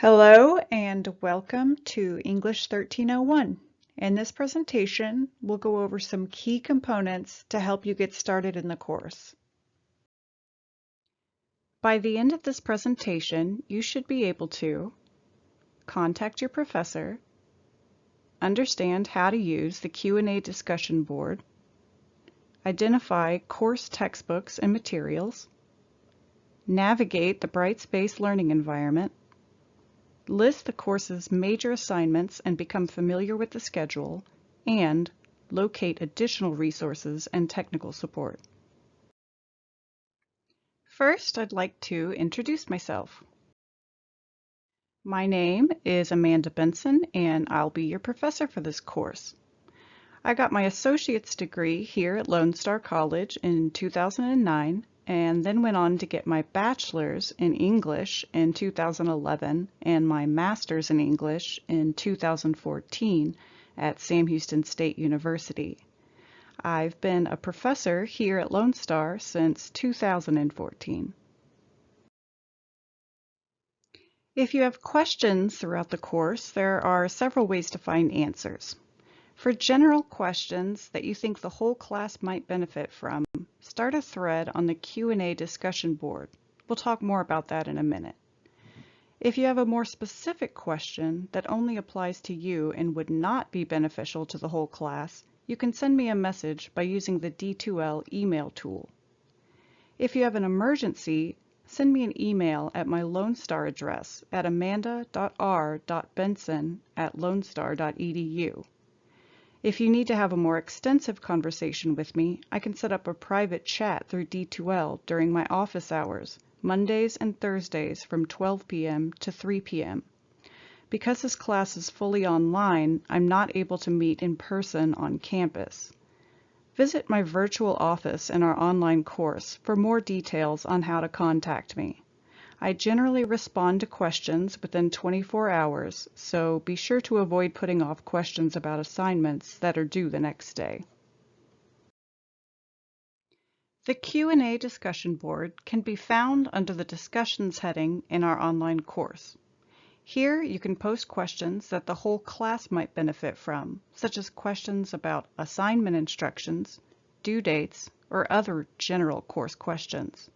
Hello and welcome to English 1301. In this presentation, we'll go over some key components to help you get started in the course. By the end of this presentation, you should be able to contact your professor, understand how to use the Q&A discussion board, identify course textbooks and materials, navigate the Brightspace learning environment, list the course's major assignments and become familiar with the schedule, and locate additional resources and technical support. First, I'd like to introduce myself. My name is Amanda Benson, and I'll be your professor for this course. I got my associate's degree here at Lone Star College in 2009, and then went on to get my bachelor's in English in 2011 and my master's in English in 2014 at Sam Houston State University. I've been a professor here at Lone Star since 2014. If you have questions throughout the course, there are several ways to find answers. For general questions that you think the whole class might benefit from, start a thread on the Q&A discussion board. We'll talk more about that in a minute. If you have a more specific question that only applies to you and would not be beneficial to the whole class, you can send me a message by using the D2L email tool. If you have an emergency, send me an email at my Lone Star address at amanda.r.benson@lonestar.edu. If you need to have a more extensive conversation with me, I can set up a private chat through D2L during my office hours, Mondays and Thursdays from 12 p.m. to 3 p.m. Because this class is fully online, I'm not able to meet in person on campus. Visit my virtual office in our online course for more details on how to contact me. I generally respond to questions within 24 hours, so be sure to avoid putting off questions about assignments that are due the next day. The Q&A discussion board can be found under the Discussions heading in our online course. Here you can post questions that the whole class might benefit from, such as questions about assignment instructions, due dates, or other general course questions.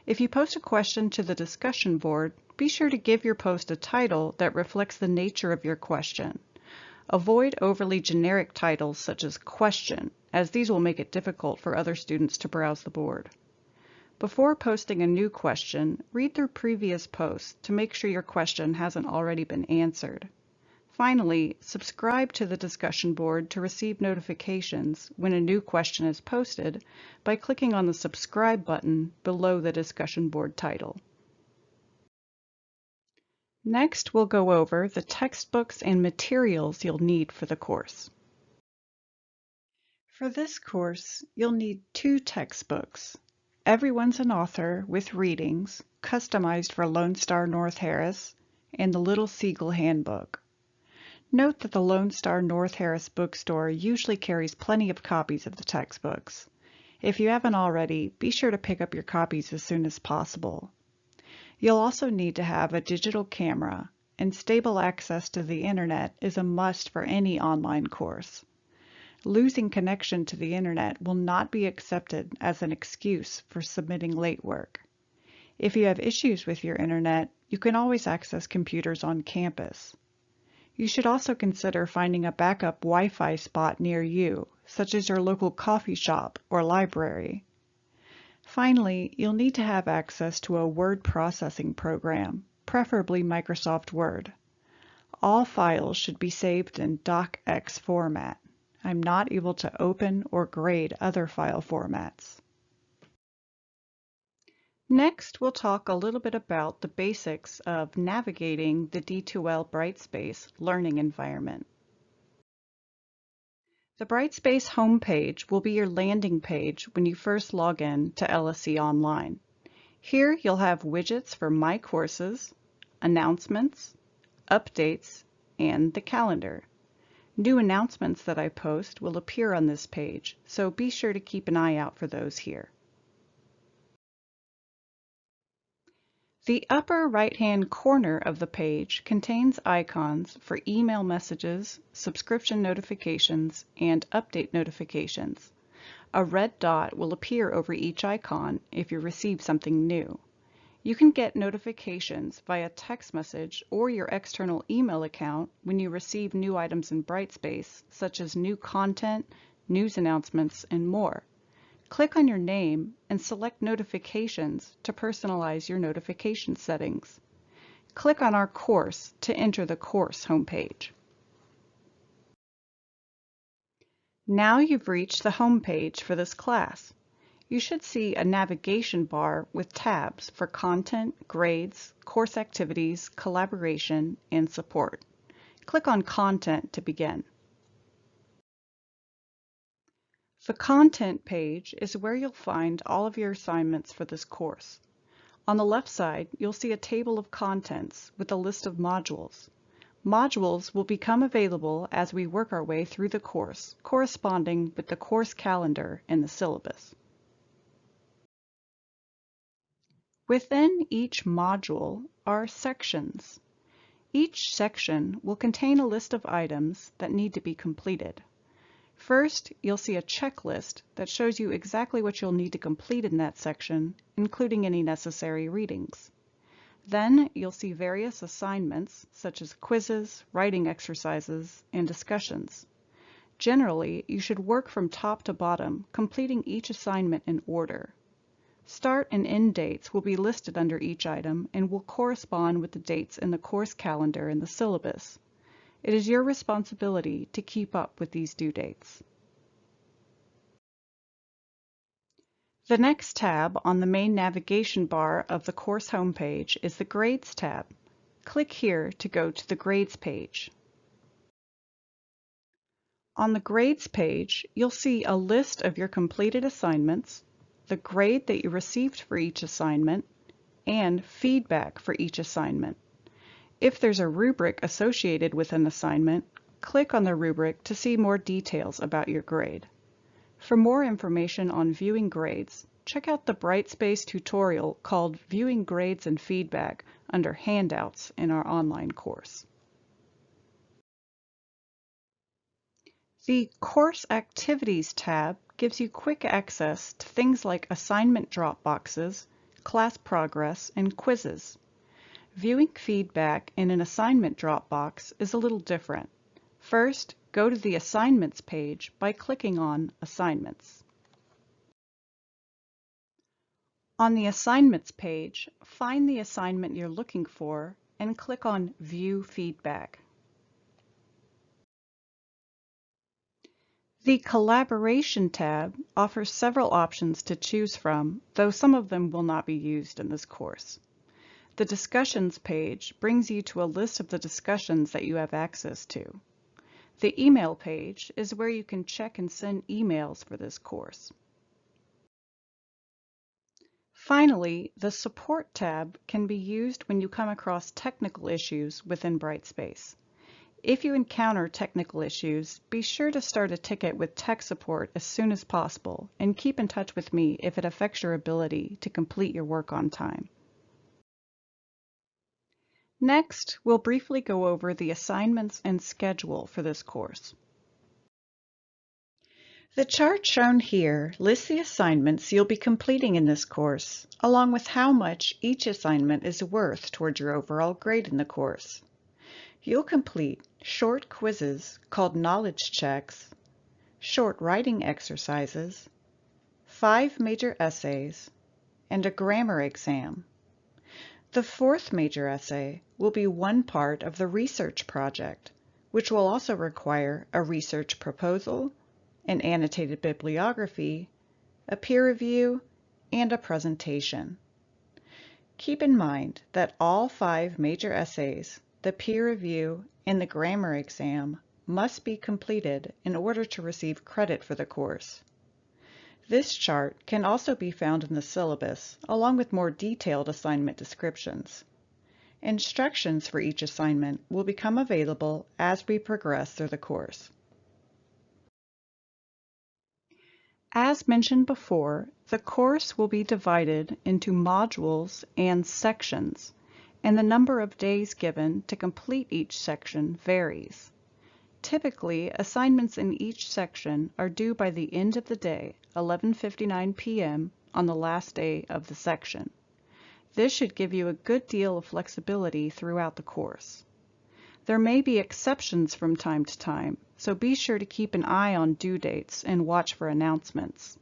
If you post a question to the discussion board, be sure to give your post a title that reflects the nature of your question. Avoid overly generic titles such as question, as these will make it difficult for other students to browse the board. Before posting a new question, read through previous posts to make sure your question hasn't already been answered. Finally, subscribe to the discussion board to receive notifications when a new question is posted by clicking on the subscribe button below the discussion board title. Next, we'll go over the textbooks and materials you'll need for the course. For this course, you'll need 2 textbooks. Everyone's an Author with readings, customized for Lone Star North Harris, and the Little Seagull Handbook. Note that the Lone Star North Harris bookstore usually carries plenty of copies of the textbooks. If you haven't already, be sure to pick up your copies as soon as possible. You'll also need to have a digital camera, and stable access to the internet is a must for any online course. Losing connection to the internet will not be accepted as an excuse for submitting late work. If you have issues with your internet, you can always access computers on campus. You should also consider finding a backup Wi-Fi spot near you, such as your local coffee shop or library. Finally, you'll need to have access to a word processing program, preferably Microsoft Word. All files should be saved in docx format. I'm not able to open or grade other file formats. Next, we'll talk a little bit about the basics of navigating the D2L Brightspace learning environment. The Brightspace homepage will be your landing page when you first log in to LSE Online. Here you'll have widgets for My Courses, Announcements, Updates, and the calendar. New announcements that I post will appear on this page, so be sure to keep an eye out for those here. The upper right-hand corner of the page contains icons for email messages, subscription notifications, and update notifications. A red dot will appear over each icon if you receive something new. You can get notifications via text message or your external email account when you receive new items in Brightspace, such as new content, news announcements, and more. Click on your name and select Notifications to personalize your notification settings. Click on our course to enter the course homepage. Now you've reached the homepage for this class. You should see a navigation bar with tabs for content, grades, course activities, collaboration, and support. Click on Content to begin. The Content page is where you'll find all of your assignments for this course. On the left side, you'll see a table of contents with a list of modules. Modules will become available as we work our way through the course, corresponding with the course calendar and the syllabus. Within each module are sections. Each section will contain a list of items that need to be completed. First, you'll see a checklist that shows you exactly what you'll need to complete in that section, including any necessary readings. Then you'll see various assignments, such as quizzes, writing exercises, and discussions. Generally, you should work from top to bottom, completing each assignment in order. Start and end dates will be listed under each item and will correspond with the dates in the course calendar and the syllabus. It is your responsibility to keep up with these due dates. The next tab on the main navigation bar of the course homepage is the Grades tab. Click here to go to the Grades page. On the Grades page, you'll see a list of your completed assignments, the grade that you received for each assignment, and feedback for each assignment. If there's a rubric associated with an assignment, click on the rubric to see more details about your grade. For more information on viewing grades, check out the Brightspace tutorial called Viewing Grades and Feedback under Handouts in our online course. The Course Activities tab gives you quick access to things like assignment Dropboxes, class progress, and quizzes. Viewing feedback in an assignment Dropbox is a little different. First, go to the Assignments page by clicking on Assignments. On the Assignments page, find the assignment you're looking for and click on View Feedback. The Collaboration tab offers several options to choose from, though some of them will not be used in this course. The Discussions page brings you to a list of the discussions that you have access to. The Email page is where you can check and send emails for this course. Finally, the Support tab can be used when you come across technical issues within Brightspace. If you encounter technical issues, be sure to start a ticket with tech support as soon as possible and keep in touch with me if it affects your ability to complete your work on time. Next, we'll briefly go over the assignments and schedule for this course. The chart shown here lists the assignments you'll be completing in this course, along with how much each assignment is worth toward your overall grade in the course. You'll complete short quizzes called knowledge checks, short writing exercises, 5 major essays, and a grammar exam. The 4th major essay will be one part of the research project, which will also require a research proposal, an annotated bibliography, a peer review, and a presentation. Keep in mind that all 5 major essays, the peer review, and the grammar exam must be completed in order to receive credit for the course. This chart can also be found in the syllabus, along with more detailed assignment descriptions. Instructions for each assignment will become available as we progress through the course. As mentioned before, the course will be divided into modules and sections, and the number of days given to complete each section varies. Typically, assignments in each section are due by the end of the day, 11:59 p.m. on the last day of the section. This should give you a good deal of flexibility throughout the course. There may be exceptions from time to time, so be sure to keep an eye on due dates and watch for announcements.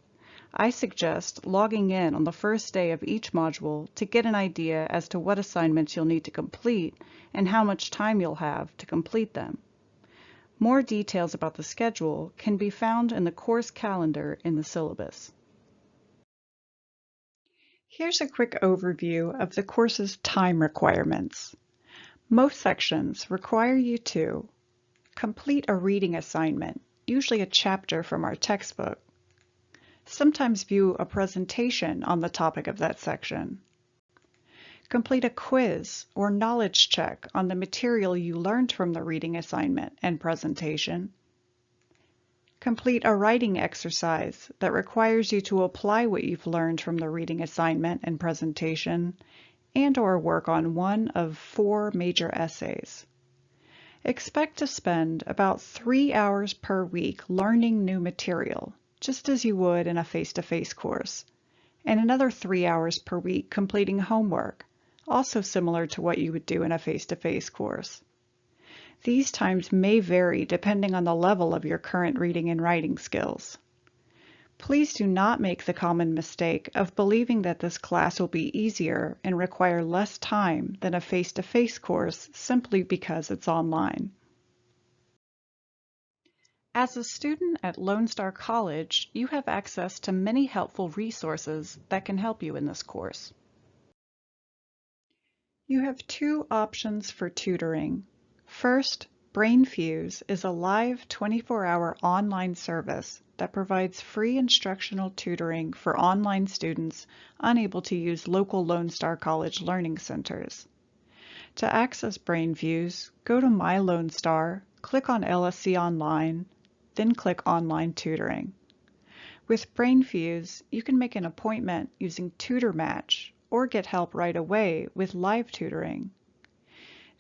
I suggest logging in on the first day of each module to get an idea as to what assignments you'll need to complete and how much time you'll have to complete them. More details about the schedule can be found in the course calendar in the syllabus. Here's a quick overview of the course's time requirements. Most sections require you to complete a reading assignment, usually a chapter from our textbook. Sometimes view a presentation on the topic of that section. Complete a quiz or knowledge check on the material you learned from the reading assignment and presentation. Complete a writing exercise that requires you to apply what you've learned from the reading assignment and presentation, and/or work on one of 4 major essays. Expect to spend about 3 hours per week learning new material, just as you would in a face-to-face course, and another 3 hours per week completing homework, also similar to what you would do in a face-to-face course. These times may vary depending on the level of your current reading and writing skills. Please do not make the common mistake of believing that this class will be easier and require less time than a face-to-face course simply because it's online. As a student at Lone Star College, you have access to many helpful resources that can help you in this course. You have 2 options for tutoring. First, BrainFuse is a live 24-hour online service that provides free instructional tutoring for online students unable to use local Lone Star College learning centers. To access BrainFuse, go to My Lone Star, click on LSC Online, then click Online Tutoring. With BrainFuse, you can make an appointment using TutorMatch or get help right away with live tutoring.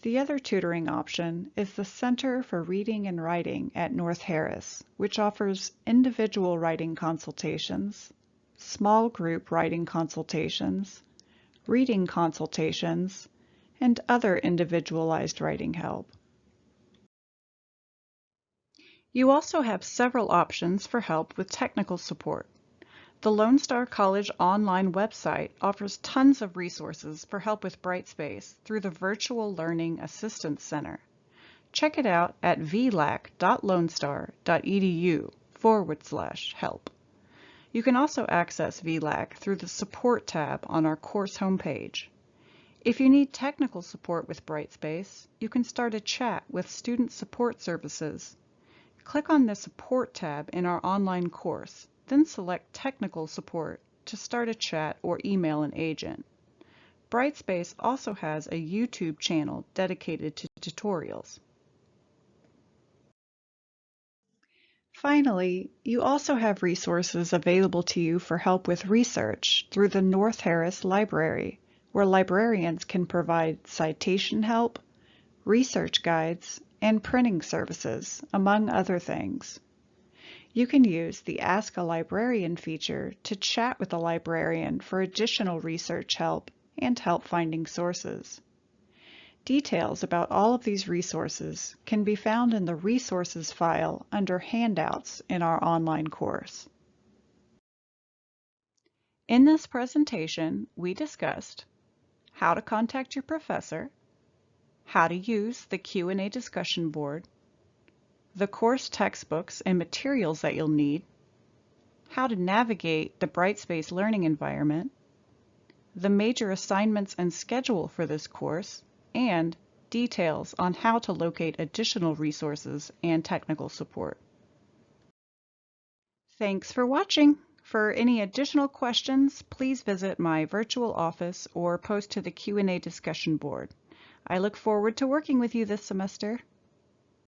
The other tutoring option is the Center for Reading and Writing at North Harris, which offers individual writing consultations, small group writing consultations, reading consultations, and other individualized writing help. You also have several options for help with technical support. The Lone Star College online website offers tons of resources for help with Brightspace through the Virtual Learning Assistance Center. Check it out at vlac.lonestar.edu/help. You can also access VLAC through the Support tab on our course homepage. If you need technical support with Brightspace, you can start a chat with Student Support Services. Click on the Support tab in our online course, then select Technical Support to start a chat or email an agent. Brightspace also has a YouTube channel dedicated to tutorials. Finally, you also have resources available to you for help with research through the North Harris Library, where librarians can provide citation help, research guides, and printing services, among other things. You can use the Ask a Librarian feature to chat with a librarian for additional research help and help finding sources. Details about all of these resources can be found in the Resources file under Handouts in our online course. In this presentation, we discussed how to contact your professor, how to use the Q&A discussion board, the course textbooks and materials that you'll need, how to navigate the Brightspace learning environment, the major assignments and schedule for this course, and details on how to locate additional resources and technical support. Thanks for watching. For any additional questions, please visit my virtual office or post to the Q&A discussion board. I look forward to working with you this semester.